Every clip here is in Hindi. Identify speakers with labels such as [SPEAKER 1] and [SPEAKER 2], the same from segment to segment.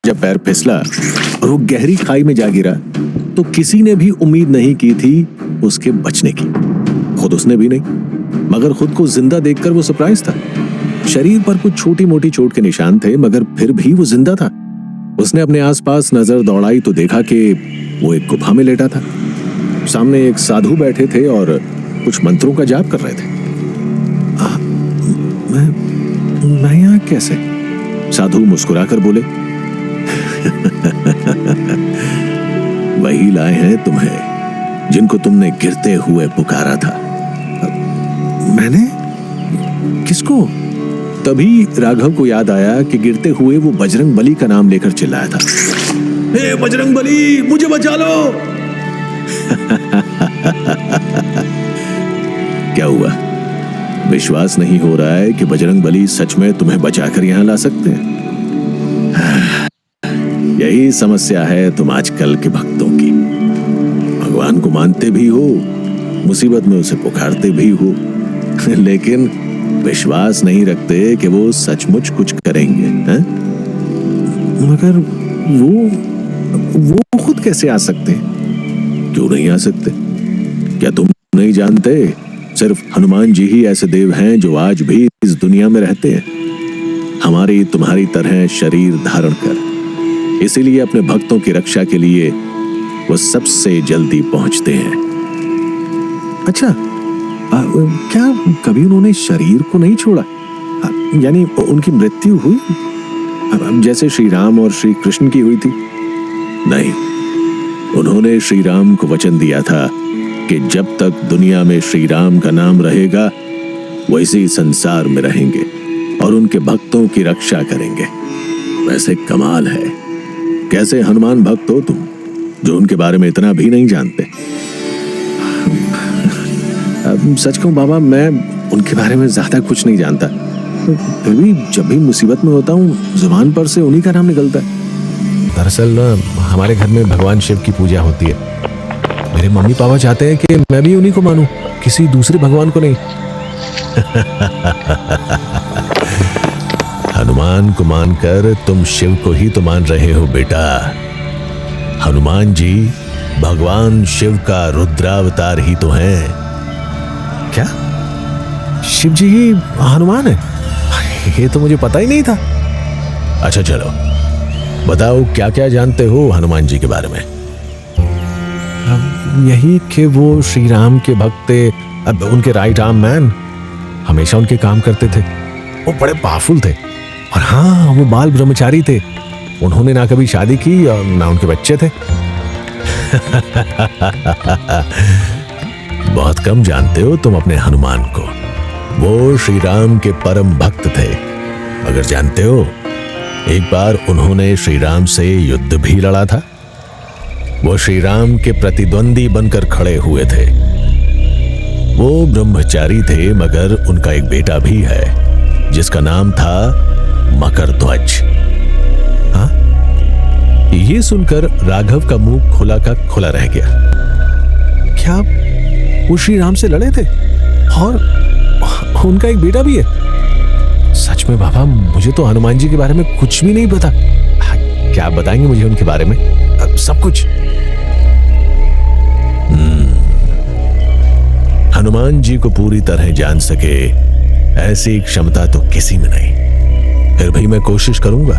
[SPEAKER 1] जब पैर फिसला और वो गहरी खाई में जा गिरा तो किसी ने भी उम्मीद नहीं की थी उसके बचने की। खुद उसने भी नहीं, मगर खुद को जिंदा देखकर वो सरप्राइज था। शरीर पर कुछ छोटी मोटी चोट के निशान थे, मगर फिर भी वो जिंदा था। उसने अपने आसपास नजर दौड़ाई तो देखा कि वो एक गुफा में लेटा था। सामने एक साधु बैठे थे और कुछ मंत्रों का जाप कर रहे थे। मैं यहाँ कैसे? साधु मुस्कुराकर बोले, वही लाए हैं तुम्हें जिनको तुमने गिरते हुए पुकारा था। मैंने? किसको? तभी राघव को याद आया कि गिरते हुए वो बजरंग बली का नाम लेकर चिल्लाया था, हे बजरंग बली, मुझे बचा लो। क्या हुआ? विश्वास नहीं हो रहा है कि बजरंग बली सच में तुम्हें बचाकर यहां ला सकते हैं? यही समस्या है तुम आजकल के भक्तों की। भगवान को मानते भी हो, मुसीबत में उसे पुकारते भी हो, लेकिन विश्वास नहीं रखते कि वो सचमुच कुछ करेंगे। हैं? मगर वो खुद कैसे आ सकते हैं? क्यों नहीं आ सकते? क्या तुम नहीं जानते? सिर्फ हनुमान जी ही ऐसे देव हैं जो आज भी इस दुनिया में रहते हैं, हमारी तुम्हारी तरह शरीर धारण कर। इसीलिए अपने भक्तों की रक्षा के लिए वो सबसे जल्दी पहुंचते हैं। अच्छा, क्या कभी उन्होंने शरीर को नहीं छोड़ा? यानी उनकी मृत्यु हुई जैसे श्री राम और श्री कृष्ण की हुई थी? नहीं, उन्होंने श्री राम को वचन दिया था कि जब तक दुनिया में श्री राम का नाम रहेगा वो इसी संसार में रहेंगे और उनके भक्तों की रक्षा करेंगे। वैसे कमाल है, कैसे हनुमान भक्त हो तुम, जो उनके बारे में इतना भी नहीं जानते। सच कहूं बाबा, मैं उनके बारे में ज्यादा कुछ नहीं जानता, फिर भी जब भी मुसीबत में होता हूँ जुबान पर से उन्हीं का नाम निकलता है।
[SPEAKER 2] दरअसल ना, हमारे घर में भगवान शिव की पूजा होती है। मेरे मम्मी पापा चाहते हैं कि मैं भी उन्हीं को मानूं, किसी दूसरे भगवान को नहीं। हनुमान को मानकर तुम शिव को ही तो मान रहे हो बेटा। हनुमान जी भगवान शिव का रुद्रावतार ही तो हैं। क्या शिव जी ही हनुमान है? ये तो मुझे पता ही नहीं था। अच्छा चलो बताओ, क्या क्या जानते हो हनुमान जी के बारे में?
[SPEAKER 1] यही कि वो श्री राम के भक्त थे, अब उनके राइट आर्म मैन, हमेशा उनके काम करते थे। वो बड़े पावरफुल थे और हाँ, वो बाल ब्रह्मचारी थे। उन्होंने ना कभी शादी की और ना उनके बच्चे थे।
[SPEAKER 2] बहुत कम जानते हो तुम अपने हनुमान को। वो श्री राम के परम भक्त थे। अगर जानते हो, एक बार उन्होंने श्री राम से युद्ध भी लड़ा था। वो श्री राम के प्रतिद्वंदी बनकर खड़े हुए थे। वो ब्रह्मचारी थे, मगर उनका एक बेटा भी है जिसका नाम था मकरध्वज। हाँ? ये सुनकर राघव का मुंह खुला का खुला रह गया।
[SPEAKER 1] क्या वो श्री राम से लड़े थे और उनका एक बेटा भी है? सच में बाबा, मुझे तो हनुमान जी के बारे में कुछ भी नहीं पता। क्या बताएंगे मुझे उनके बारे में? सब कुछ।
[SPEAKER 2] हनुमान जी को पूरी तरह जान सके ऐसी क्षमता तो किसी में नहीं। फिर भी मैं कोशिश करूंगा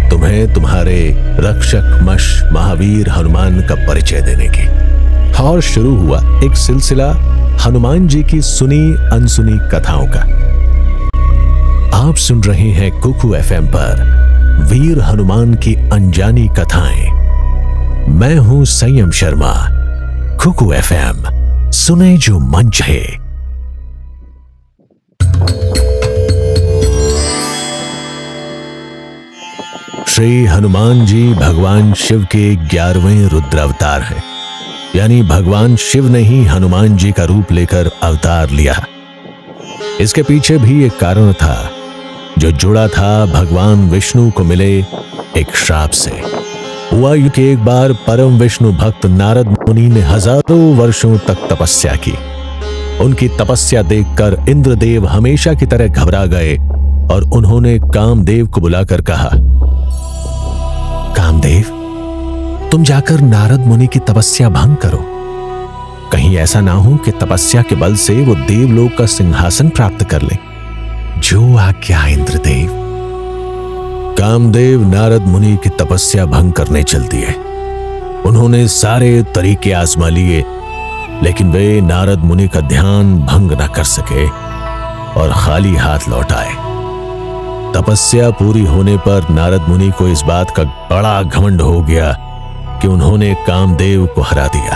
[SPEAKER 2] तुम्हें तुम्हारे रक्षक मश महावीर हनुमान का परिचय देने की। और शुरू हुआ एक सिलसिला हनुमान जी की सुनी अनसुनी कथाओं का। आप सुन रहे हैं कुकू एफएम पर वीर हनुमान की अनजानी कथाएं। मैं हूं संयम शर्मा। कुकू एफएम, सुने जो मन चाहे। श्री हनुमान जी भगवान शिव के 11वें रुद्रावतार हैं। यानी भगवान शिव ने ही हनुमान जी का रूप लेकर अवतार लिया। इसके पीछे भी एक कारण था जो जुड़ा था भगवान विष्णु को मिले एक श्राप से। हुआ यूं कि एक बार परम विष्णु भक्त नारद मुनि ने हजारों वर्षों तक तपस्या की। उनकी तपस्या देखकर इंद्रदेव हमेशा की तरह घबरा गए और उन्होंने कामदेव को बुलाकर कहा, तुम जाकर नारद मुनि की तपस्या भंग करो। कहीं ऐसा ना हो कि तपस्या के बल से वो देवलोक का सिंहासन प्राप्त कर ले। जो आज्ञा इंद्रदेव। कामदेव नारद मुनि की तपस्या भंग करने चल दिए। उन्होंने सारे तरीके आजमा लिए, लेकिन वे नारद मुनि का ध्यान भंग न कर सके और खाली हाथ लौट आए। तपस्या पूरी होने पर नारद मुनि को इस बात का बड़ा घमंड हो गया कि उन्होंने कामदेव को हरा दिया।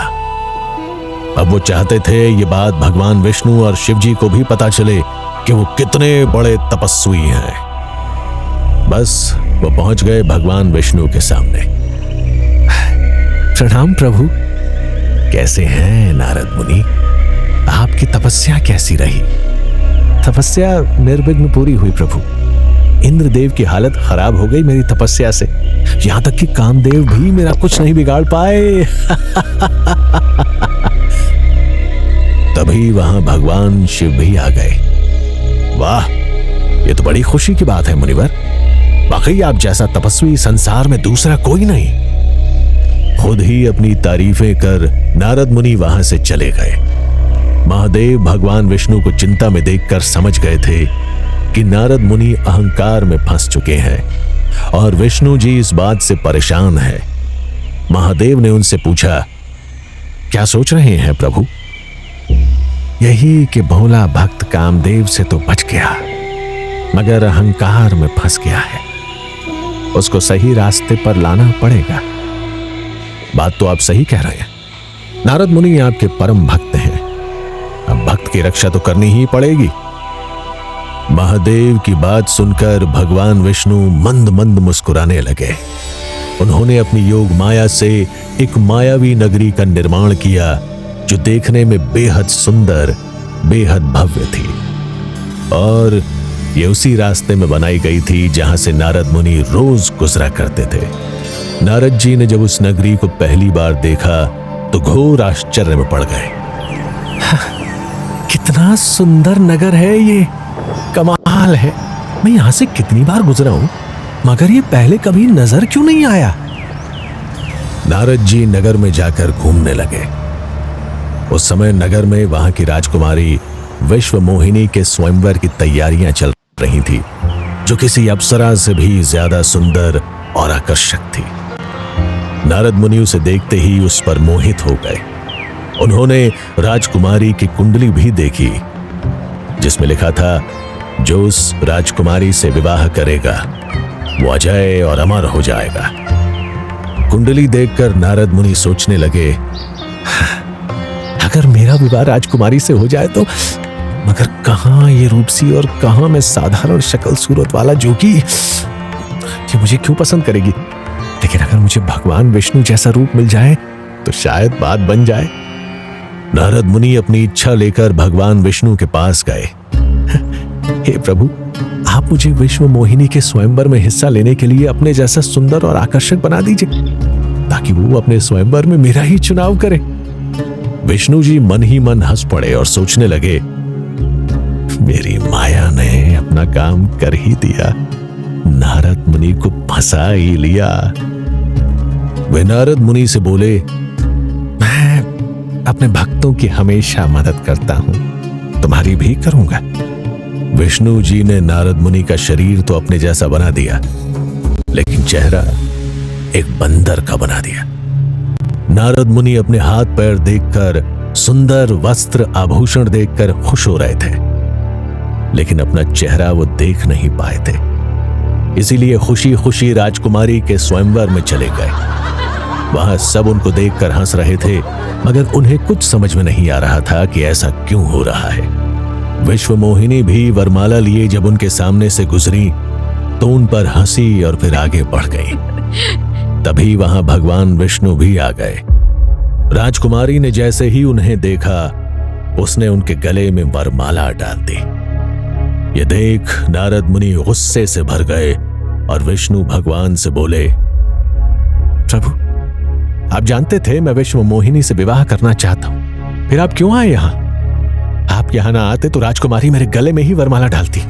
[SPEAKER 2] अब वो चाहते थे ये बात भगवान विष्णु और शिव जी को भी पता चले कि वो कितने बड़े तपस्वी हैं। बस वो पहुंच गए भगवान विष्णु के सामने। प्रणाम प्रभु। कैसे हैं नारद मुनि? आपकी तपस्या कैसी रही? तपस्या निर्विघ्न पूरी हुई प्रभु। इंद्रदेव की हालत खराब हो गई मेरी तपस्या से, यहां तक कि कामदेव भी मेरा कुछ नहीं बिगाड़ पाए। तभी वहां भगवान शिव भी आ गए। वाह, ये तो बड़ी खुशी की बात है मुनिवर। वाकई आप जैसा तपस्वी संसार में दूसरा कोई नहीं। खुद ही अपनी तारीफें कर नारद मुनि वहां से चले गए। महादेव भगवान विष्णु को चिंता में देखकर समझ गए थे कि नारद मुनि अहंकार में फंस चुके हैं और विष्णु जी इस बात से परेशान है। महादेव ने उनसे पूछा, क्या सोच रहे हैं प्रभु? यही कि भोला भक्त कामदेव से तो बच गया, मगर अहंकार में फंस गया है। उसको सही रास्ते पर लाना पड़ेगा। बात तो आप सही कह रहे हैं। नारद मुनि आपके परम भक्त हैं। अब भक्त की रक्षा तो करनी ही पड़ेगी। महादेव की बात सुनकर भगवान विष्णु मंद मंद मुस्कुराने लगे। उन्होंने अपनी योग माया से एक मायावी नगरी का निर्माण किया जो देखने में बेहद सुंदर, बेहद भव्य थी, और ये उसी रास्ते में बनाई गई थी जहां से नारद मुनि रोज गुजरा करते थे। नारद जी ने जब उस नगरी को पहली बार देखा तो घोर आश्चर्य में पड़ गए। कितना सुंदर नगर है ये, कमाल है। मैं यहां से कितनी बार गुजरा हूं, मगर ये पहले कभी नजर क्यों नहीं आया? नारद जी नगर में जाकर घूमने लगे। उस समय नगर में वहां की राजकुमारी विश्व मोहिनी के स्वयंवर की तैयारियां चल रही थी, जो किसी अप्सरा से भी ज्यादा सुंदर और आकर्षक थी। नारद मुनि उसे देखते ही उस पर मोहित हो गए। उन्होंने राजकुमारी की कुंडली भी देखी, जिसमें लिखा था, जो उस राजकुमारी से विवाह करेगा वो अजय और अमर हो जाएगा। कुंडली देखकर नारद मुनि सोचने लगे, अगर मेरा विवाह राजकुमारी से हो जाए तो, मगर कहां ये रूपसी और कहां मैं साधारण शक्ल सूरत वाला जोगी, ये मुझे क्यों पसंद करेगी? लेकिन अगर मुझे भगवान विष्णु जैसा रूप मिल जाए तो शायद बात बन जाए। नारद मुनि अपनी इच्छा लेकर भगवान विष्णु के पास गए। हे प्रभु, आप मुझे विश्व मोहिनी के स्वयंवर में हिस्सा लेने के लिए अपने जैसा सुंदर और आकर्षक बना दीजिए, ताकि वो अपने स्वयंवर में मेरा ही चुनाव करे। विष्णु जी मन ही मन हंस पड़े और सोचने लगे, मेरी माया ने अपना काम कर ही दिया, नारद मुनि को फंसा ही लिया। वे नारद मुनि से बोले, मैं अपने भक्तों की हमेशा मदद करता हूं, तुम्हारी भी करूंगा। विष्णु जी ने नारद मुनि का शरीर तो अपने जैसा बना दिया, लेकिन चेहरा एक बंदर का बना दिया। नारद मुनि अपने हाथ पैर देखकर, सुंदर वस्त्र आभूषण देखकर खुश हो रहे थे, लेकिन अपना चेहरा वो देख नहीं पाए थे। इसीलिए खुशी खुशी राजकुमारी के स्वयंवर में चले गए। वहां सब उनको देखकर हंस रहे थे, मगर उन्हें कुछ समझ में नहीं आ रहा था कि ऐसा क्यों हो रहा है। विश्व मोहिनी भी वरमाला लिए जब उनके सामने से गुजरी तो उन पर हंसी और फिर आगे बढ़ गई। तभी वहां भगवान विष्णु भी आ गए। राजकुमारी ने जैसे ही उन्हें देखा, उसने उनके गले में वरमाला डाल दी। ये देख नारद मुनि गुस्से से भर गए और विष्णु भगवान से बोले, प्रभु, आप जानते थे मैं विश्व मोहिनी से विवाह करना चाहता हूं, फिर आप क्यों आए यहां? आप यहां ना आते तो राजकुमारी मेरे गले में ही वरमाला डालती।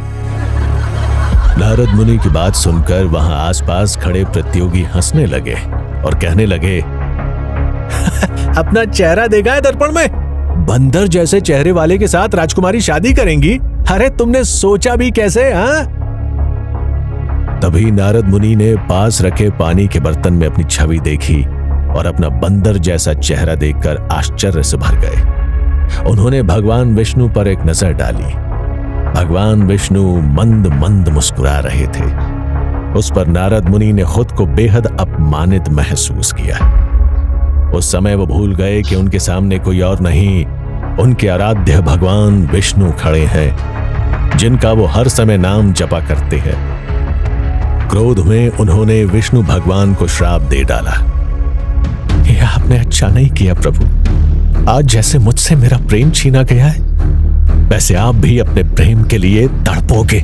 [SPEAKER 2] नारद मुनि की बात सुनकर वहां आसपास खड़े प्रतियोगी हंसने लगे और कहने लगे, अपना चेहरा देखा है दर्पण में? बंदर जैसे चेहरे वाले के साथ राजकुमारी शादी करेंगी? अरे तुमने सोचा भी कैसे? हाँ? तभी नारद मुनि ने पास रखे पानी के बर्तन में अपनी छवि देखी और अपना बंदर जैसा चेहरा देखकर आश्चर्य से भर गए। उन्होंने भगवान विष्णु पर एक नजर डाली। भगवान विष्णु मंद मंद मुस्कुरा रहे थे। उस पर नारद मुनि ने खुद को बेहद अपमानित महसूस किया। उस समय वो भूल गए कि उनके सामने कोई और नहीं, उनके आराध्य भगवान विष्णु खड़े हैं, जिनका वो हर समय नाम जपा करते हैं। क्रोध में उन्होंने विष्णु भगवान को श्राप दे डाला। यह आपने अच्छा नहीं किया प्रभु। आज जैसे मुझसे मेरा प्रेम छीना गया है, वैसे आप भी अपने प्रेम के लिए तड़पोगे।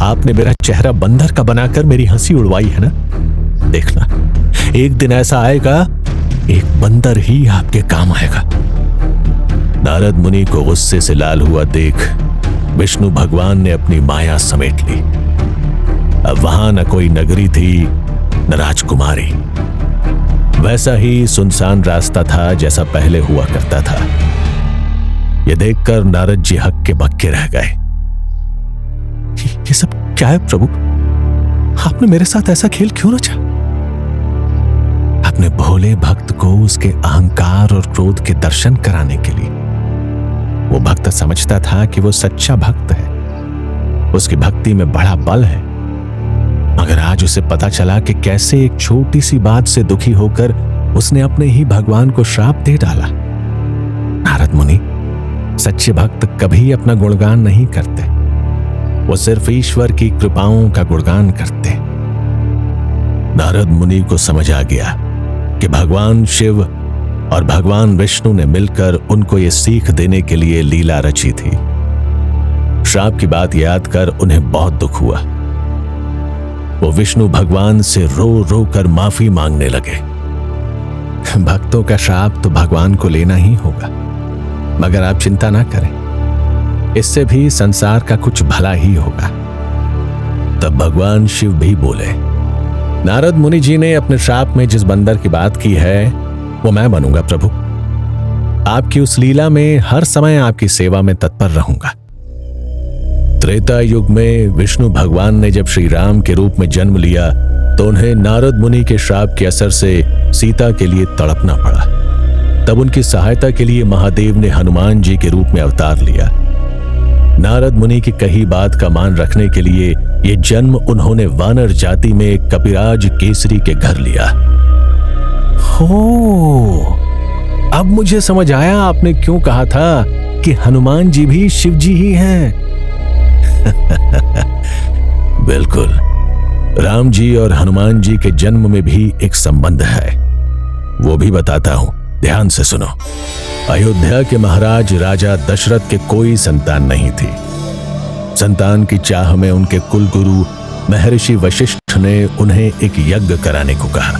[SPEAKER 2] आपने मेरा चेहरा बंदर का बनाकर मेरी हंसी उड़वाई है ना? देखना, एक दिन ऐसा आएगा, एक बंदर ही आपके काम आएगा। नारद मुनि को गुस्से से लाल हुआ देख विष्णु भगवान ने अपनी माया समेट ली। अब वहां न कोई नगरी थी, न राजकुमारी। वैसा ही सुनसान रास्ता था जैसा पहले हुआ करता था। यह देखकर नारद जी हक्के बक्के रह गए। ये सब क्या है प्रभु? आपने मेरे साथ ऐसा खेल क्यों रचा? अपने भोले भक्त को उसके अहंकार और क्रोध के दर्शन कराने के लिए। वो भक्त समझता था कि वो सच्चा भक्त है, उसकी भक्ति में बड़ा बल है। मगर आज उसे पता चला कि कैसे एक छोटी सी बात से दुखी होकर उसने अपने ही भगवान को श्राप दे डाला। नारद मुनि, सच्चे भक्त कभी अपना गुणगान नहीं करते, वो सिर्फ ईश्वर की कृपाओं का गुणगान करते। नारद मुनि को समझ आ गया कि भगवान शिव और भगवान विष्णु ने मिलकर उनको ये सीख देने के लिए लीला रची थी। श्राप की बात याद कर उन्हें बहुत दुख हुआ। वो विष्णु भगवान से रो रो कर माफी मांगने लगे। भक्तों का श्राप तो भगवान को लेना ही होगा, मगर आप चिंता ना करें, इससे भी संसार का कुछ भला ही होगा। तब भगवान शिव भी बोले, नारद मुनि जी ने अपने श्राप में जिस बंदर की बात की है वो मैं बनूंगा प्रभु। आपकी उस लीला में हर समय आपकी सेवा में तत्पर रहूंगा। त्रेता युग में विष्णु भगवान ने जब श्री राम के रूप में जन्म लिया तो उन्हें नारद मुनि के श्राप के असर से सीता के लिए तड़पना पड़ा। तब उनकी सहायता के लिए महादेव ने हनुमान जी के रूप में अवतार लिया। नारद मुनि की कही बात का मान रखने के लिए ये जन्म उन्होंने वानर जाति में कपिराज केसरी के घर लिया। हो, अब मुझे समझ आया आपने क्यों कहा था कि हनुमान जी भी शिव जी ही हैं। बिल्कुल, राम जी और हनुमान जी के जन्म में भी एक संबंध है, वो भी बताता हूं, ध्यान से सुनो। अयोध्या के महाराज राजा दशरथ के कोई संतान नहीं थी। संतान की चाह में उनके कुलगुरु महर्षि वशिष्ठ ने उन्हें एक यज्ञ कराने को कहा।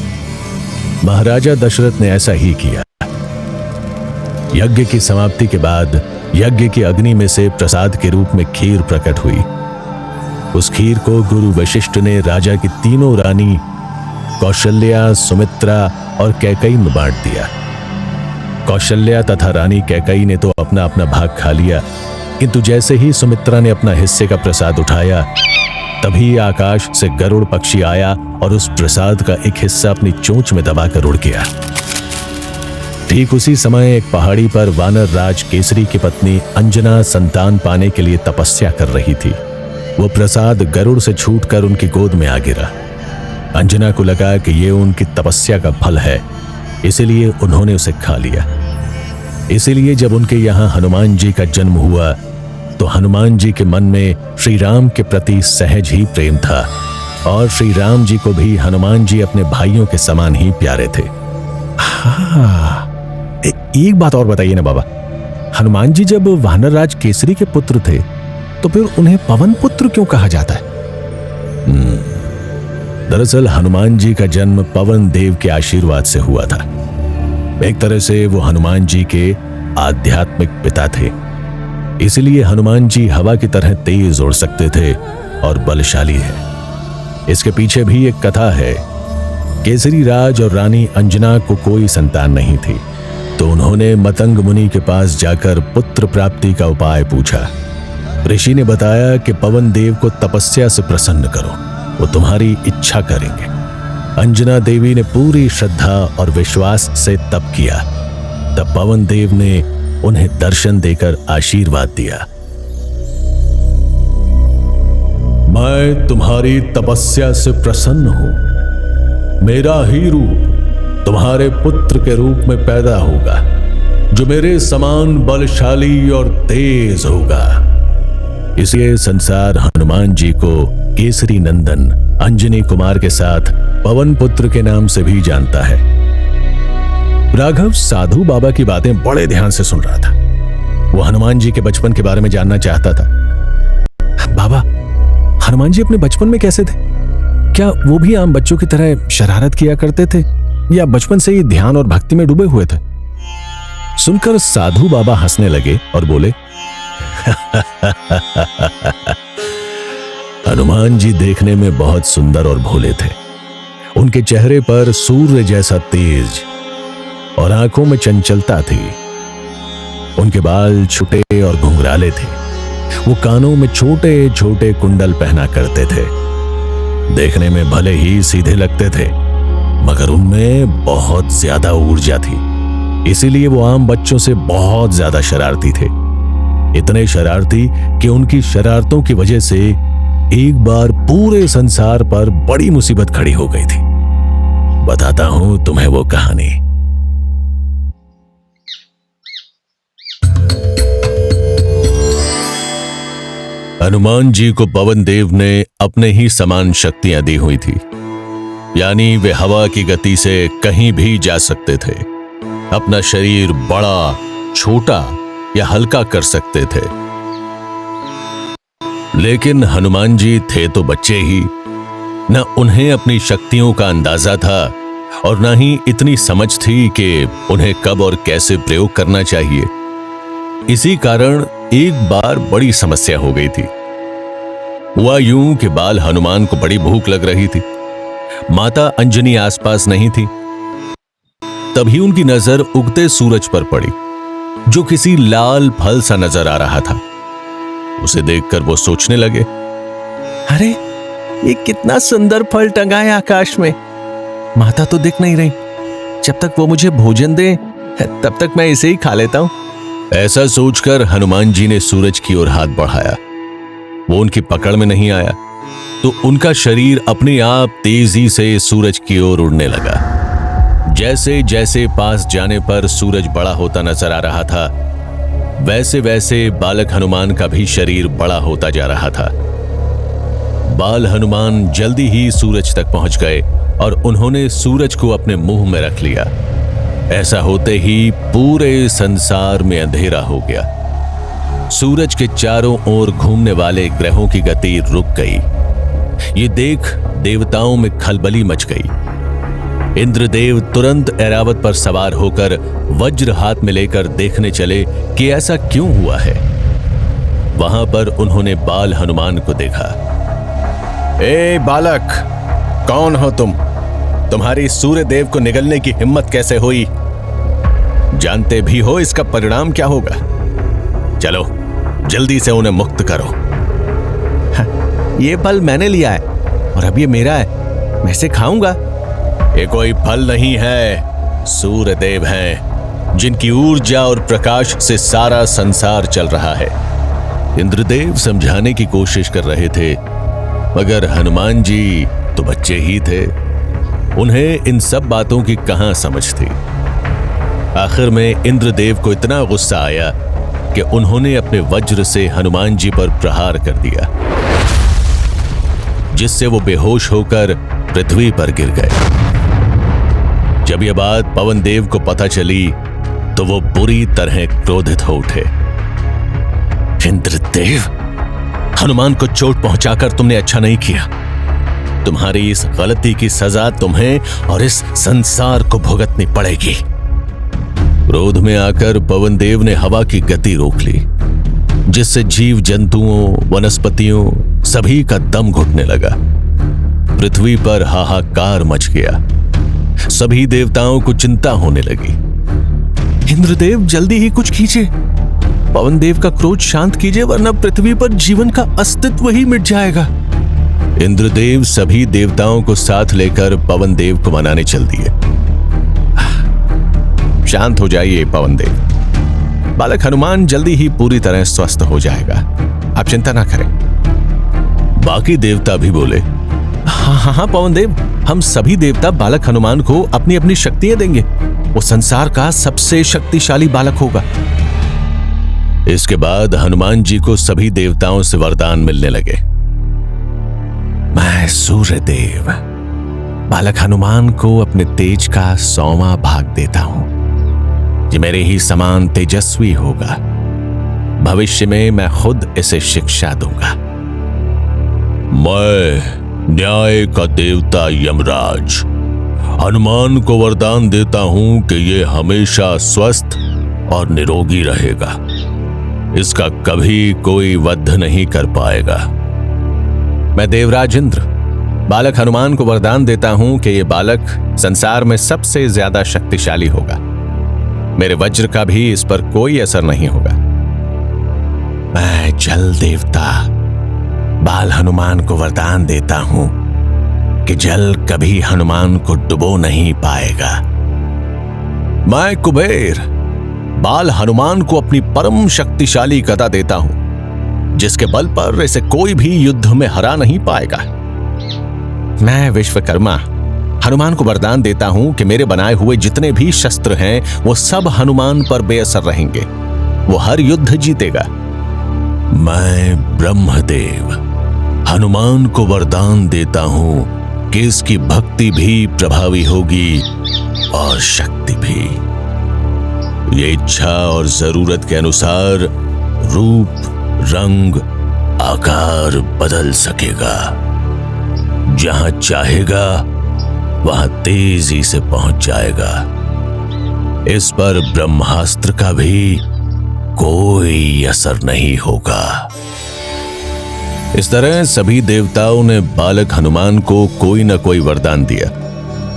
[SPEAKER 2] महाराजा दशरथ ने ऐसा ही किया। यज्ञ की समाप्ति के बाद यज्ञ की अग्नि में से प्रसाद के रूप में खीर प्रकट हुई। उस खीर को गुरु वशिष्ठ ने राजा की तीनों रानी कौशल्या, सुमित्रा और कैकई में बांट दिया। कौशल्या तथा रानी कैकई ने तो अपना अपना भाग खा लिया, किंतु जैसे ही सुमित्रा ने अपना हिस्से का प्रसाद उठाया, तभी आकाश से गरुड़ पक्षी आया और उस प्रसाद का एक हिस्सा अपनी चोंच में दबाकर उड़ गया। ठीक उसी समय एक पहाड़ी पर वानर राज केसरी की पत्नी अंजना संतान पाने के लिए तपस्या कर रही थी। वो प्रसाद गरुड़ से छूटकर उनकी गोद में आ गिरा। अंजना को लगा कि ये उनकी तपस्या का फल है, इसलिए उन्होंने उसे खा लिया। इसीलिए जब उनके यहाँ हनुमान जी का जन्म हुआ तो हनुमान जी के मन में श्री राम के प्रति सहज ही प्रेम था और श्री राम जी को भी हनुमान जी अपने भाइयों के समान ही प्यारे थे। हाँ, एक बात और बताइए ना बाबा, हनुमान जी जब वानर राज केसरी के पुत्र थे तो फिर उन्हें पवन पुत्र क्यों कहा जाता है? दरअसल हनुमान जी का जन्म पवन देव के आशीर्वाद से हुआ था। एक तरह से वो हनुमान जी के आध्यात्मिक पिता थे, इसलिए हनुमान जी हवा की तरह तेज उड़ सकते थे और बलशाली है। इसके पीछे भी एक कथा है। केसरी राज और रानी अंजना को कोई संतान नहीं थी, तो उन्होंने मतंग मुनि के पास जाकर पुत्र प्राप्ति का उपाय पूछा। ऋषि ने बताया कि पवन देव को तपस्या से प्रसन्न करो, वो तुम्हारी इच्छा करेंगे। अंजना देवी ने पूरी श्रद्धा और विश्वास से तप किया। तब पवन देव ने उन्हें दर्शन देकर आशीर्वाद दिया। मैं तुम्हारी तपस्या से प्रसन्न हूं। मेरा ही रूप तुम्हारे पुत्र के रूप में पैदा होगा, जो मेरे समान बलशाली और तेज होगा। इसलिए संसार हनुमान जी को केसरी नंदन अंजनी कुमार के साथ पवन पुत्र के नाम से भी जानता है। राघव साधु बाबा की बातें बड़े ध्यान से सुन रहा था। वो हनुमान जी के बचपन के बारे में जानना चाहता था। बाबा, हनुमान जी अपने बचपन में कैसे थे? क्या वो भी आम बच्चों की तरह शरारत किया करते थे, या बचपन से ही ध्यान और भक्ति में डूबे हुए थे? सुनकर साधु बाबा हंसने लगे और बोले, हनुमान जी देखने में बहुत सुंदर और भोले थे। उनके चेहरे पर सूर्य जैसा तेज और आंखों में चंचलता थी। उनके बाल छोटे और घुंघराले थे। वो कानों में छोटे छोटे कुंडल पहना करते थे। देखने में भले ही सीधे लगते थे, मगर उनमें बहुत ज्यादा ऊर्जा थी। इसीलिए वो आम बच्चों से बहुत ज्यादा शरारती थे। इतने शरारती कि उनकी शरारतों की वजह से एक बार पूरे संसार पर बड़ी मुसीबत खड़ी हो गई थी। बताता हूं तुम्हें वो कहानी। हनुमान जी को पवन देव ने अपने ही समान शक्तियां दी हुई थी, यानी वे हवा की गति से कहीं भी जा सकते थे। अपना शरीर बड़ा, छोटा या हल्का कर सकते थे। लेकिन हनुमान जी थे तो बच्चे ही, न उन्हें अपनी शक्तियों का अंदाजा था और न ही इतनी समझ थी कि उन्हें कब और कैसे प्रयोग करना चाहिए। इसी कारण एक बार बड़ी समस्या हो गई थी। हुआ यूं कि बाल हनुमान को बड़ी भूख लग रही थी। माता अंजनी आसपास नहीं थी। तभी उनकी नजर उगते सूरज पर पड़ी, जो किसी लाल फल सा नजर आ रहा था। उसे देखकर वो सोचने लगे, अरे ये कितना सुंदर फल टंगा है आकाश में। माता तो दिख नहीं रही। जब तक वो मुझे भोजन दे तब तक मैं इसे ही खा लेता हूं। ऐसा सोचकर हनुमान जी ने सूरज की ओर हाथ बढ़ाया। वो उनकी पकड़ में नहीं आया, तो उनका शरीर अपने आप तेजी से सूरज की ओर उड़ने लगा। जैसे जैसे पास जाने पर सूरज बड़ा होता नजर आ रहा था, वैसे वैसे बालक हनुमान का भी शरीर बड़ा होता जा रहा था। बाल हनुमान जल्दी ही सूरज तक पहुंच गए और उन्होंने सूरज को अपने मुंह में रख लिया। ऐसा होते ही पूरे संसार में अंधेरा हो गया। सूरज के चारों ओर घूमने वाले ग्रहों की गति रुक गई। ये देख देवताओं में खलबली मच गई। इंद्रदेव तुरंत ऐरावत पर सवार होकर वज्र हाथ में लेकर देखने चले कि ऐसा क्यों हुआ है। वहां पर उन्होंने बाल हनुमान को देखा। ए बालक, कौन हो तुम? तुम्हारी सूर्य देव को निगलने की हिम्मत कैसे हुई? जानते भी हो इसका परिणाम क्या होगा। चलो जल्दी से उन्हें मुक्त करो। ये फल मैंने लिया है और अब ये मेरा है, मैं इसे खाऊंगा। ये कोई फल नहीं है, सूर्य देव हैं, जिनकी ऊर्जा और प्रकाश से सारा संसार चल रहा है। इंद्रदेव समझाने की कोशिश कर रहे थे, मगर हनुमान जी तो बच्चे ही थे। उन्हें इन सब बातों की कहां समझ थी। आखिर में इंद्रदेव को इतना गुस्सा आया कि उन्होंने अपने वज्र से हनुमान जी पर प्रहार कर दिया, जिससे वो बेहोश होकर पृथ्वी पर गिर गए। जब यह बात पवन देव को पता चली तो वो बुरी तरह क्रोधित हो उठे। इंद्रदेव, हनुमान को चोट पहुंचाकर तुमने अच्छा नहीं किया। तुम्हारी इस गलती की सजा तुम्हें और इस संसार को भुगतनी पड़ेगी। क्रोध में आकर पवन देव ने हवा की गति रोक ली, जिससे जीव जंतुओं, वनस्पतियों सभी का दम घुटने लगा। पृथ्वी पर हाहाकार मच गया। सभी देवताओं को चिंता होने लगी। इंद्रदेव जल्दी ही कुछ कीजिए, पवन देव का क्रोध शांत कीजिए, वरना पृथ्वी पर जीवन का अस्तित्व ही मिट जाएगा। इंद्रदेव सभी देवताओं को साथ लेकर पवन देव को मनाने चल दिए। शांत हो जाइए पवन देव, बालक हनुमान जल्दी ही पूरी तरह स्वस्थ हो जाएगा, आप चिंता ना करें। बाकी देवता भी बोले, हाँ पवन देव, हम सभी देवता बालक हनुमान को अपनी अपनी शक्तियां देंगे, वो संसार का सबसे शक्तिशाली बालक होगा। इसके बाद हनुमान जी को सभी देवताओं से वरदान मिलने लगे। मैं सूर्यदेव बालक हनुमान को अपने तेज का 100वां भाग देता हूं। ये मेरे ही समान तेजस्वी होगा। भविष्य में मैं खुद इसे शिक्षा दूंगा। मैं न्याय का देवता यमराज हनुमान को वरदान देता हूं कि ये हमेशा स्वस्थ और निरोगी रहेगा। इसका कभी कोई वध नहीं कर पाएगा। मैं देवराज इंद्र बालक हनुमान को वरदान देता हूं कि यह बालक संसार में सबसे ज्यादा शक्तिशाली होगा। मेरे वज्र का भी इस पर कोई असर नहीं होगा। मैं जल देवता बाल हनुमान को वरदान देता हूं कि जल कभी हनुमान को डुबो नहीं पाएगा। मैं कुबेर बाल हनुमान को अपनी परम शक्तिशाली गदा देता हूं, जिसके बल पर इसे कोई भी युद्ध में हरा नहीं पाएगा। मैं विश्वकर्मा हनुमान को वरदान देता हूं कि मेरे बनाए हुए जितने भी शस्त्र हैं वो सब हनुमान पर बेअसर रहेंगे, वो हर युद्ध जीतेगा। मैं ब्रह्मदेव हनुमान को वरदान देता हूं कि इसकी भक्ति भी प्रभावी होगी और शक्ति भी। ये इच्छा और जरूरत के अनुसार रूप रंग आकार बदल सकेगा। जहां चाहेगा वहां तेजी से पहुंच जाएगा। इस पर ब्रह्मास्त्र का भी कोई असर नहीं होगा। इस तरह सभी देवताओं ने बालक हनुमान को कोई न कोई वरदान दिया,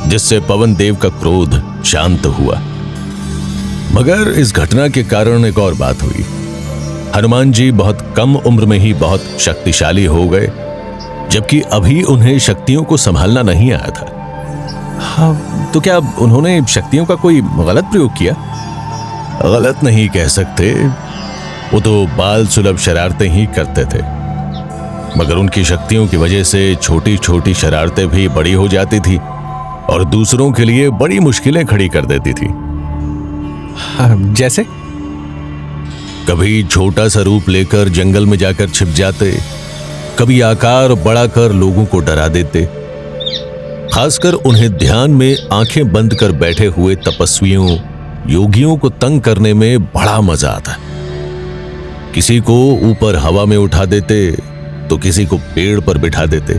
[SPEAKER 2] जिससे पवन देव का क्रोध शांत हुआ। मगर इस घटना के कारण एक और बात हुई। हनुमान जी बहुत कम उम्र में ही बहुत शक्तिशाली हो गए, जबकि अभी उन्हें शक्तियों को संभालना नहीं आया था। हाँ, तो क्या उन्होंने शक्तियों का कोई गलत प्रयोग किया? गलत नहीं कह सकते, वो तो बाल सुलभ शरारतें ही करते थे। मगर उनकी शक्तियों की वजह से छोटी छोटी शरारतें भी बड़ी हो जाती थी और दूसरों के लिए बड़ी मुश्किलें खड़ी कर देती थी। जैसे कभी छोटा सा रूप लेकर जंगल में जाकर छिप जाते, कभी आकार बड़ा कर लोगों को डरा देते। खासकर उन्हें ध्यान में आंखें बंद कर बैठे हुए तपस्वियों योगियों को तंग करने में बड़ा मजा आता। किसी को ऊपर हवा में उठा देते तो किसी को पेड़ पर बिठा देते।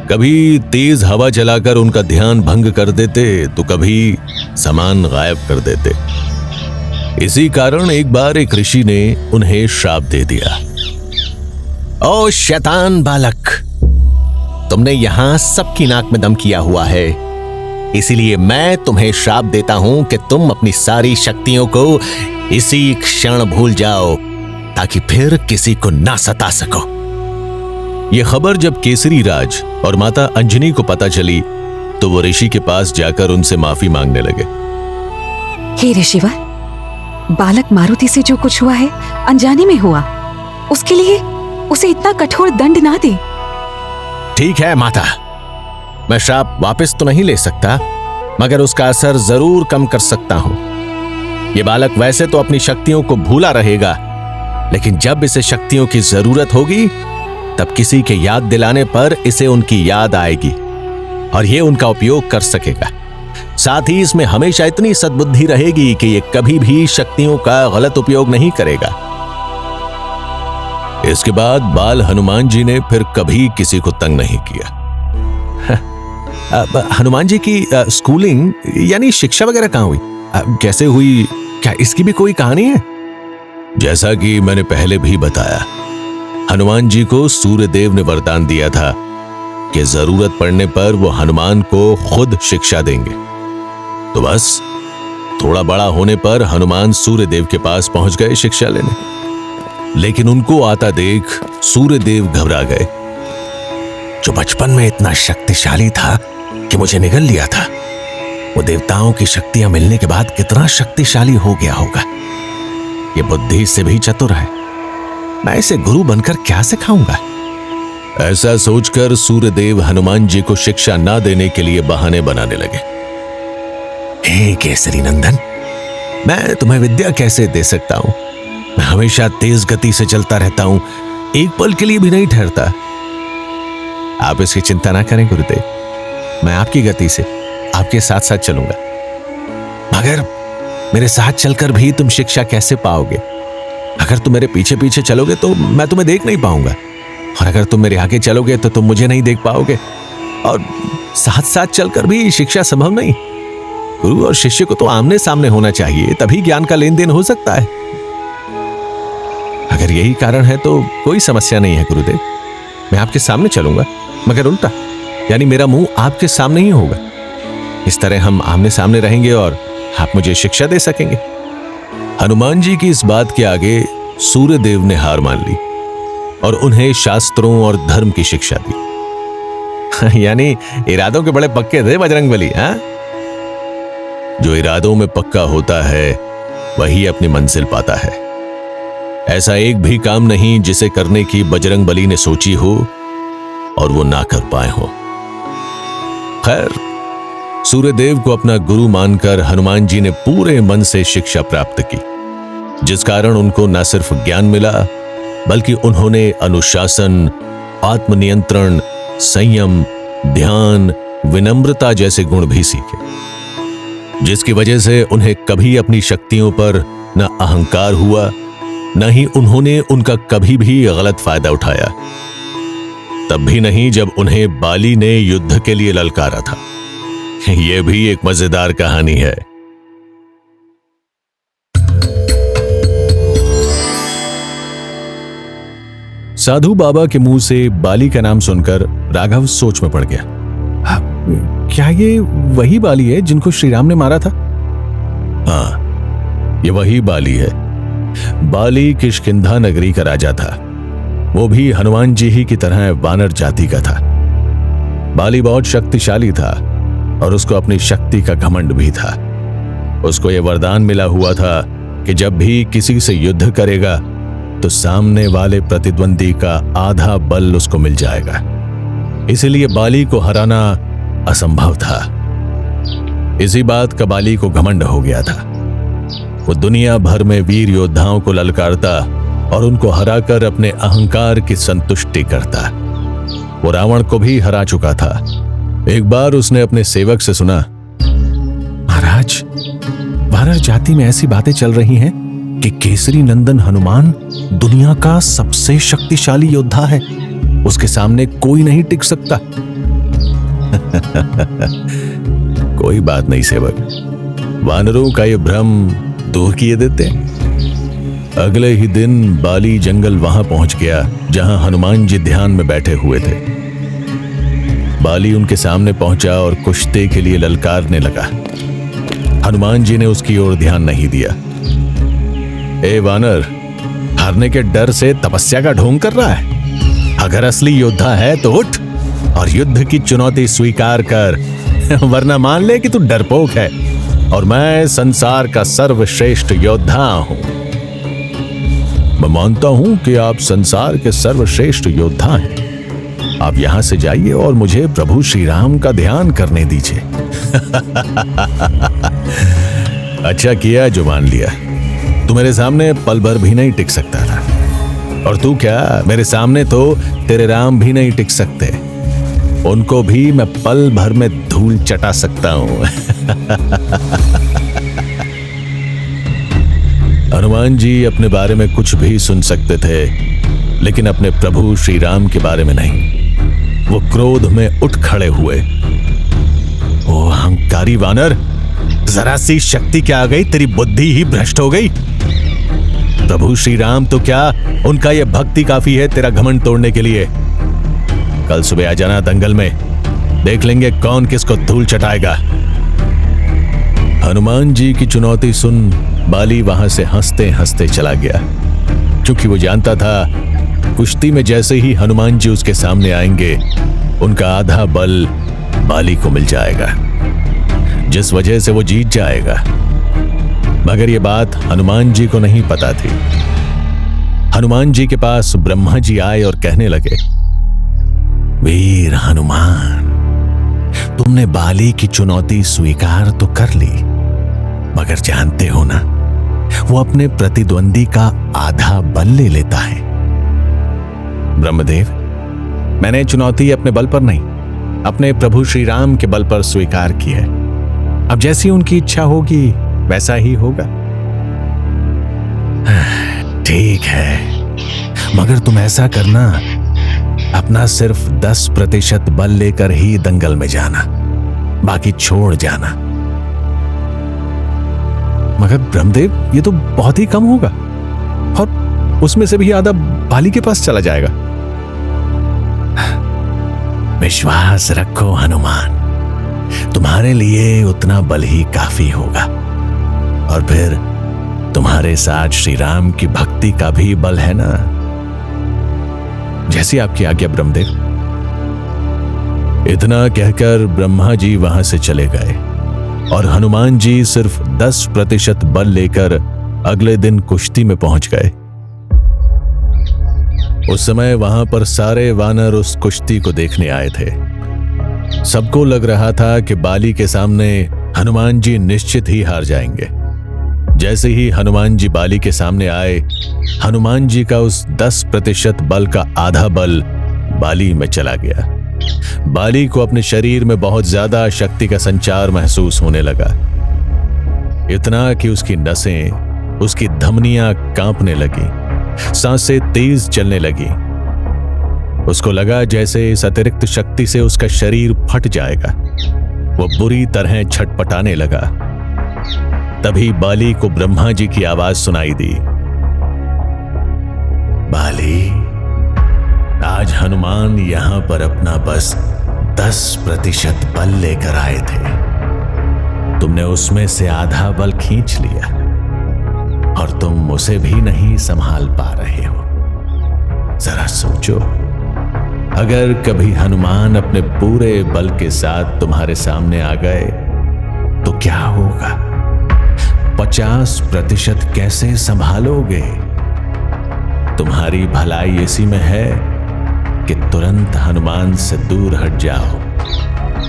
[SPEAKER 2] कभी तेज हवा चलाकर उनका ध्यान भंग कर देते तो कभी सामान गायब कर देते। इसी कारण एक बार एक ऋषि ने उन्हें श्राप दे दिया। ओ शैतान बालक, तुमने यहां सबकी नाक में दम किया हुआ है, इसीलिए मैं तुम्हें श्राप देता हूं कि तुम अपनी सारी शक्तियों को इसी क्षण भूल जाओ, ताकि फिर किसी को ना सता सको। यह खबर जब केसरी राज और माता अंजनी को पता चली तो वो ऋषि के पास जाकर उनसे माफी मांगने लगे।
[SPEAKER 3] हे ऋषिवर, बालक मारुति से जो कुछ हुआ है अनजाने में हुआ, उसके लिए उसे इतना कठोर दंड ना दे।
[SPEAKER 2] ठीक है माता, मैं श्राप वापस तो नहीं ले सकता, मगर उसका असर जरूर कम कर सकता हूं। यह बालक वैसे तो अपनी शक्तियों को भूला रहेगा, लेकिन जब इसे शक्तियों की जरूरत होगी तब किसी के याद दिलाने पर इसे उनकी याद आएगी और यह उनका उपयोग कर सकेगा। साथ ही इसमें हमेशा इतनी सद्बुद्धि रहेगी कि यह कभी भी शक्तियों का गलत उपयोग नहीं करेगा। इसके बाद बाल हनुमान जी ने फिर कभी किसी को तंग नहीं किया। हनुमान जी की स्कूलिंग यानी शिक्षा वगैरह कहां हुई, कैसे हुई, क्या इसकी भी कोई कहानी है? जैसा कि मैंने पहले भी बताया, हनुमान जी को सूर्यदेव ने वरदान दिया था कि जरूरत पड़ने पर वो हनुमान को खुद शिक्षा देंगे। तो बस थोड़ा बड़ा होने पर हनुमान सूर्यदेव के पास पहुंच गए शिक्षा लेने। लेकिन उनको आता देख सूर्यदेव घबरा गए। जो बचपन में इतना शक्तिशाली था कि मुझे निगल लिया था, वो देवताओं की शक्तियां मिलने के बाद कितना शक्तिशाली हो गया होगा। ये बुद्धि से भी चतुर है, मैं इसे गुरु बनकर क्या सिखाऊंगा। ऐसा सोचकर सूर्यदेव हनुमान जी को शिक्षा ना देने के लिए बहाने बनाने लगे। हे केसरी नंदन, मैं तुम्हें विद्या कैसे दे सकता हूं? मैं हमेशा तेज गति से चलता रहता हूं, एक पल के लिए भी नहीं ठहरता। आप इसकी चिंता ना करें गुरुदेव, मैं आपकी गति से आपके साथ साथ चलूंगा। मगर मेरे साथ चलकर भी तुम शिक्षा कैसे पाओगे? अगर तुम मेरे पीछे पीछे चलोगे तो मैं तुम्हें देख नहीं पाऊंगा, और अगर तुम मेरे आगे चलोगे तो तुम मुझे नहीं देख पाओगे, और साथ साथ चलकर भी शिक्षा संभव नहीं। गुरु और शिष्य को तो आमने सामने होना चाहिए, तभी ज्ञान का लेन देन हो सकता है। अगर यही कारण है तो कोई समस्या नहीं है गुरुदेव, मैं आपके सामने चलूंगा, मगर उल्टा, यानी मेरा मुंह आपके सामने ही होगा। इस तरह हम आमने सामने रहेंगे और आप मुझे शिक्षा दे सकेंगे। हनुमान जी की इस बात के आगे सूर्यदेव ने हार मान ली और उन्हें शास्त्रों और धर्म की शिक्षा दी। यानी इरादों के बड़े पक्के थे बजरंगबली। हाँ, जो इरादों में पक्का होता है वही अपनी मंजिल पाता है। ऐसा एक भी काम नहीं जिसे करने की बजरंगबली ने सोची हो और वो ना कर पाए हो। खैर, सूर्यदेव को अपना गुरु मानकर हनुमान जी ने पूरे मन से शिक्षा प्राप्त की, जिस कारण उनको न सिर्फ ज्ञान मिला बल्कि उन्होंने अनुशासन, आत्मनियंत्रण, संयम, ध्यान, विनम्रता जैसे गुण भी सीखे, जिसकी वजह से उन्हें कभी अपनी शक्तियों पर न अहंकार हुआ, न ही उन्होंने उनका कभी भी गलत फायदा उठाया। तब भी नहीं जब उन्हें बाली ने युद्ध के लिए ललकारा था। यह भी एक मजेदार कहानी है। साधु बाबा के मुंह से बाली का नाम सुनकर राघव सोच में पड़ गया। क्या ये वही बाली है जिनको श्री राम ने मारा था? हाँ, ये वही बाली है। बाली किष्किंधा नगरी का राजा था। वो भी हनुमान जी ही की तरह वानर जाति का था। बाली बहुत शक्तिशाली था और उसको अपनी शक्ति का घमंड भी था। उसको यह वरदान मिला हुआ था कि जब भी किसी से युद्ध करेगा तो सामने वाले प्रतिद्वंदी का आधा बल उसको मिल जाएगा। इसलिए बाली को हराना असंभव था। इसी बात का बाली को घमंड हो गया था। वो दुनिया भर में वीर योद्धाओं को ललकारता और उनको हराकर अपने अहंकार की संतुष्टि करता। वो रावण को भी हरा चुका था। एक बार उसने अपने सेवक से सुना, महाराज, वानर जाति में ऐसी बातें चल रही हैं कि केसरी नंदन हनुमान दुनिया का सबसे शक्तिशाली योद्धा है, उसके सामने कोई नहीं टिक सकता। कोई बात नहीं सेवक, वानरों का ये भ्रम दूर किए देते हैं। अगले ही दिन बाली जंगल वहां पहुंच गया जहां हनुमान जी ध्यान में बैठे हुए थे। बाली उनके सामने पहुंचा और कुश्ती के लिए ललकारने लगा। हनुमान जी ने उसकी ओर ध्यान नहीं दिया। ए वानर, हारने के डर से तपस्या का ढोंग कर रहा है? अगर असली योद्धा है तो उठ और युद्ध की चुनौती स्वीकार कर, वरना मान ले कि तू डरपोक है और मैं संसार का सर्वश्रेष्ठ योद्धा हूं। मैं मानता हूं कि आप संसार के सर्वश्रेष्ठ योद्धा हैं। आप यहां से जाइए और मुझे प्रभु श्री राम का ध्यान करने दीजिए। अच्छा किया जो मान लिया। तू मेरे सामने पल भर भी नहीं टिक सकता था, और तू क्या, मेरे सामने तो तेरे राम भी नहीं टिक सकते। उनको भी मैं पल भर में धूल चटा सकता हूं। हनुमान जी अपने बारे में कुछ भी सुन सकते थे, लेकिन अपने प्रभु श्री राम के बारे में नहीं। वो क्रोध में उठ खड़े हुए। ओ अहंकारी वानर, जरा सी शक्ति क्या आ गई, तेरी बुद्धि ही भ्रष्ट हो गई। प्रभु श्री राम तो क्या, उनका यह भक्ति काफी है तेरा घमंड तोड़ने के लिए। कल सुबह आ जाना दंगल में, देख लेंगे कौन किसको धूल चटाएगा। हनुमान जी की चुनौती सुन बाली वहां से हंसते हंसते चला गया, क्योंकि वो जानता था कुश्ती में जैसे ही हनुमान जी उसके सामने आएंगे उनका आधा बल बाली को मिल जाएगा, जिस वजह से वो जीत जाएगा। मगर ये बात हनुमान जी को नहीं पता थी। हनुमान जी के पास ब्रह्मा जी आए और कहने लगे, वीर हनुमान, तुमने बाली की चुनौती स्वीकार तो कर ली, मगर जानते हो ना, वो अपने प्रतिद्वंदी का आधा बल ले लेता है। ब्रह्मदेव, मैंने चुनौती अपने बल पर नहीं, अपने प्रभु श्री राम के बल पर स्वीकार की है। अब जैसी उनकी इच्छा होगी वैसा ही होगा। ठीक है, मगर तुम ऐसा करना, अपना सिर्फ 10% बल लेकर ही दंगल में जाना, बाकी छोड़ जाना। मगर ब्रह्मदेव, ये तो बहुत ही कम होगा, और उसमें से भी आधा बाली के पास चला जाएगा। विश्वास रखो हनुमान, तुम्हारे लिए उतना बल ही काफी होगा, और फिर तुम्हारे साथ श्री राम की भक्ति का भी बल है ना। जैसी आपकी आज्ञा ब्रह्मदेव। इतना कहकर ब्रह्मा जी वहां से चले गए और हनुमान जी सिर्फ 10% बल लेकर अगले दिन कुश्ती में पहुंच गए। उस समय वहां पर सारे वानर उस कुश्ती को देखने आए थे। सबको लग रहा था कि बाली के सामने हनुमान जी निश्चित ही हार जाएंगे। जैसे ही हनुमान जी बाली के सामने आए, हनुमान जी का उस 10% बल का आधा बल बाली में चला गया। बाली को अपने शरीर में बहुत ज्यादा शक्ति का संचार महसूस होने लगा, इतना कि उसकी नसें, उसकी धमनियां कांपने लगी, सांसें तेज चलने लगी। उसको लगा जैसे इस अतिरिक्त शक्ति से उसका शरीर फट जाएगा। वो बुरी तरह छटपटाने लगा। तभी बाली को ब्रह्मा जी की आवाज सुनाई दी, बाली, आज हनुमान यहां पर अपना बस 10% बल लेकर आए थे। तुमने उसमें से आधा बल खींच लिया और तुम उसे भी नहीं संभाल पा रहे हो। जरा सोचो, अगर कभी हनुमान अपने पूरे बल के साथ तुम्हारे सामने आ गए तो क्या होगा? 50% कैसे संभालोगे? तुम्हारी भलाई इसी में है कि तुरंत हनुमान से दूर हट जाओ,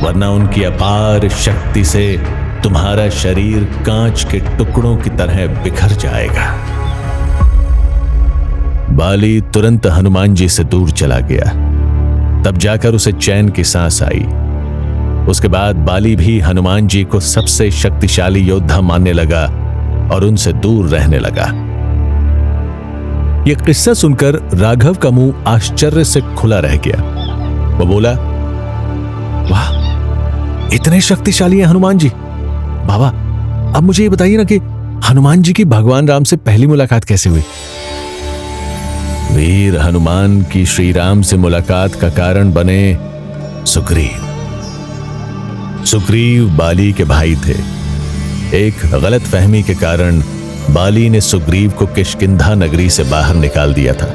[SPEAKER 2] वरना उनकी अपार शक्ति से तुम्हारा शरीर कांच के टुकड़ों की तरह बिखर जाएगा। बाली तुरंत हनुमान जी से दूर चला गया। तब जाकर उसे चैन की सांस आई। उसके बाद बाली भी हनुमान जी को सबसे शक्तिशाली योद्धा मानने लगा और उनसे दूर रहने लगा। यह किस्सा सुनकर राघव का मुंह आश्चर्य से खुला रह गया। वो बोला, वाह, इतने शक्तिशाली हैं हनुमान जी। बाबा, अब मुझे ये बताइए ना कि हनुमान जी की भगवान राम से पहली मुलाकात कैसे हुई? वीर हनुमान की श्री राम से मुलाकात का कारण बने सुग्रीव। सुग्रीव बाली के भाई थे। एक गलत फहमी के कारण बाली ने सुग्रीव को किष्किंधा नगरी से बाहर निकाल दिया था।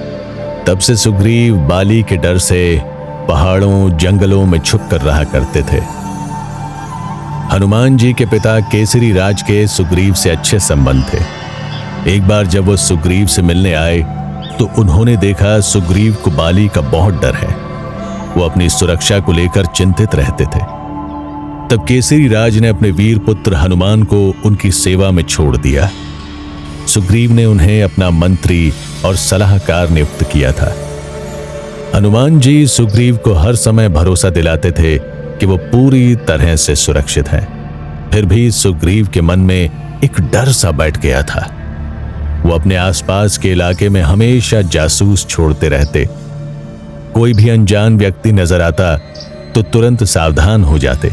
[SPEAKER 2] तब से सुग्रीव बाली के डर से पहाड़ों जंगलों में छुप कर रहा करते थे। हनुमान जी के पिता केसरी राज के सुग्रीव से अच्छे संबंध थे। एक बार जब वो सुग्रीव से मिलने आए तो उन्होंने देखा सुग्रीव को बाली का बहुत डर है। वो अपनी सुरक्षा को लेकर चिंतित रहते थे। तब केसरी राज ने अपने वीर पुत्र हनुमान को उनकी सेवा में छोड़ दिया। सुग्रीव ने उन्हें अपना मंत्री और सलाहकार नियुक्त किया था। हनुमान जी सुग्रीव को हर समय भरोसा दिलाते थे कि वो पूरी तरह से सुरक्षित हैं। फिर भी सुग्रीव के मन में एक डर सा बैठ गया था। वो अपने आसपास के इलाके में हमेशा जासूस छोड़ते रहते। कोई भी अनजान व्यक्ति नजर आता तो तुरंत सावधान हो जाते।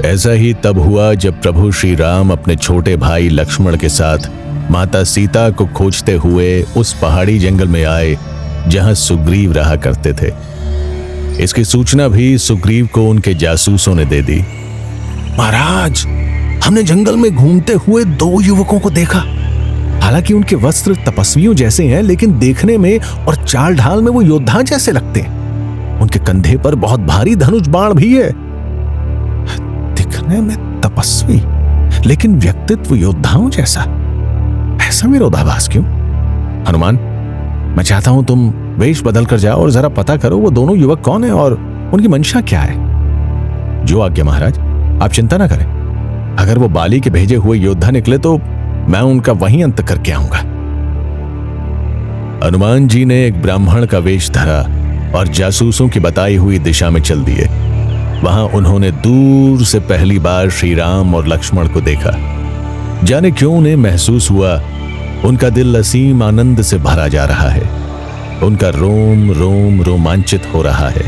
[SPEAKER 2] ऐसा ही तब हुआ जब प्रभु श्री राम अपने छोटे भाई लक्ष्मण के साथ माता सीता को खोजते हुए उस पहाड़ी जंगल में आए जहां सुग्रीव रहा करते थे। इसकी सूचना भी सुग्रीव को उनके जासूसों ने दे दी। महाराज, हमने जंगल में घूमते हुए 2 युवकों को देखा। हालांकि उनके वस्त्र तपस्वियों जैसे हैं, लेकिन देखने में और चाल ढाल में वो योद्धा जैसे लगते हैं। उनके कंधे पर बहुत भारी धनुष बाण भी है। दिखने में तपस्वी, लेकिन व्यक्तित्व योद्धाओं जैसा। ऐसा विरोधाभास क्यों? हनुमान, मैं चाहता हूं तुम वेश बदल कर जाओ और जरा पता करो वो दोनों युवक कौन है और उनकी मंशा क्या है। जो आज्ञा महाराज, आप चिंता ना करें। अगर वो बाली के भेजे हुए योद्धा निकले तो मैं उनका वहीं अंत करके आऊंगा। हनुमान जी ने एक ब्राह्मण का वेश धरा और जासूसों की बताई हुई दिशा में चल दिए। वहां उन्होंने दूर से पहली बार श्री राम और लक्ष्मण को देखा। जाने क्यों उन्हें महसूस हुआ उनका दिल असीम आनंद से भरा जा रहा है। उनका रोम रोम रोमांचित हो रहा है।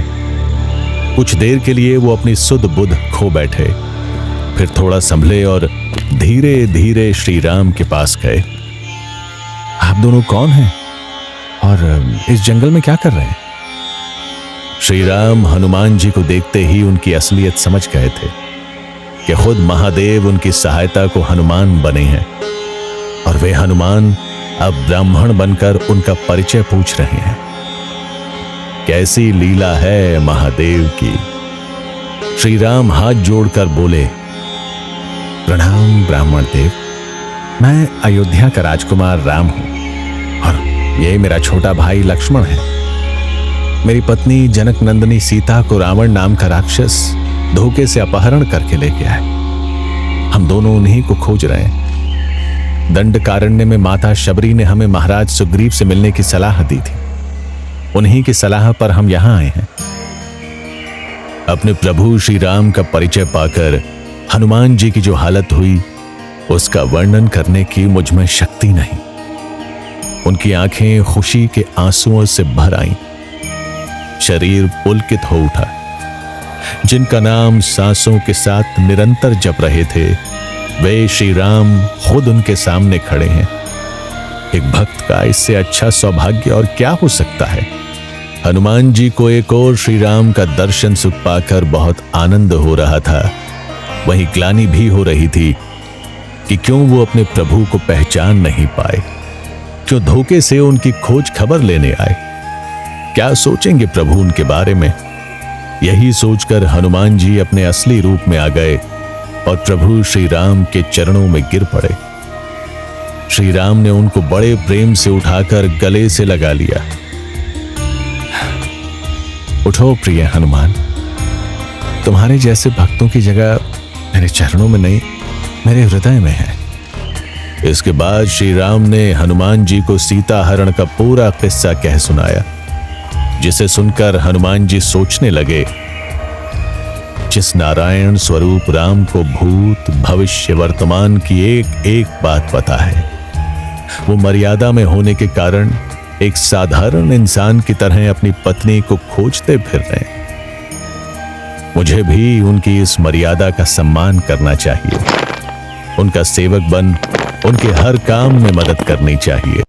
[SPEAKER 2] कुछ देर के लिए वो अपनी सुध बुध खो बैठे, फिर थोड़ा संभले और धीरे धीरे श्री राम के पास गए। आप दोनों कौन हैं और इस जंगल में क्या कर रहे हैं? श्री राम हनुमान जी को देखते ही उनकी असलियत समझ गए थे कि खुद महादेव उनकी सहायता को हनुमान बने हैं और वे हनुमान अब ब्राह्मण बनकर उनका परिचय पूछ रहे हैं। कैसी लीला है महादेव की। श्री राम हाथ जोड़कर बोले, प्रणाम ब्राह्मण देव। मैं अयोध्या का राजकुमार राम हूं और ये मेरा छोटा भाई लक्ष्मण है। मेरी पत्नी जनक नंदिनी सीता को रावण नाम का राक्षस धोखे से अपहरण करके ले गया है। हम दोनों उन्हीं को खोज रहे हैं। दंडकारण्य में माता शबरी ने हमें महाराज सुग्रीव से मिलने की सलाह दी थी। उन्हीं की सलाह पर हम यहां आए हैं। अपने प्रभु श्री राम का परिचय पाकर हनुमान जी की जो हालत हुई उसका वर्णन करने की मुझ में शक्ति नहीं। उनकी आंखें खुशी के आंसुओं से भर आईं। शरीर पुलकित हो उठा। जिनका नाम सांसों के साथ निरंतर जप रहे थे वे श्री राम खुद उनके सामने खड़े हैं। एक भक्त का इससे अच्छा सौभाग्य और क्या हो सकता है। हनुमान जी को एक और श्री राम का दर्शन सुख पाकर बहुत आनंद हो रहा था। वहीं ग्लानि भी हो रही थी कि क्यों वो अपने प्रभु को पहचान नहीं पाए, क्यों धोखे से उनकी खोज खबर लेने आए। क्या सोचेंगे प्रभु उनके बारे में। यही सोचकर हनुमान जी अपने असली रूप में आ गए और प्रभु श्री राम के चरणों में गिर पड़े। श्री राम ने उनको बड़े प्रेम से उठाकर गले से लगा लिया। उठो प्रिय हनुमान, तुम्हारे जैसे भक्तों की जगह मेरे चरणों में नहीं, मेरे हृदय में है। इसके बाद श्री राम ने हनुमान जी को सीता हरण का पूरा किस्सा कह सुनाया, जिसे सुनकर हनुमान जी सोचने लगे, जिस नारायण स्वरूप राम को भूत भविष्य वर्तमान की एक एक बात पता है, वो मर्यादा में होने के कारण एक साधारण इंसान की तरह अपनी पत्नी को खोजते फिर रहे हैं। मुझे भी उनकी इस मर्यादा का सम्मान करना चाहिए। उनका सेवक बन उनके हर काम में मदद करनी चाहिए।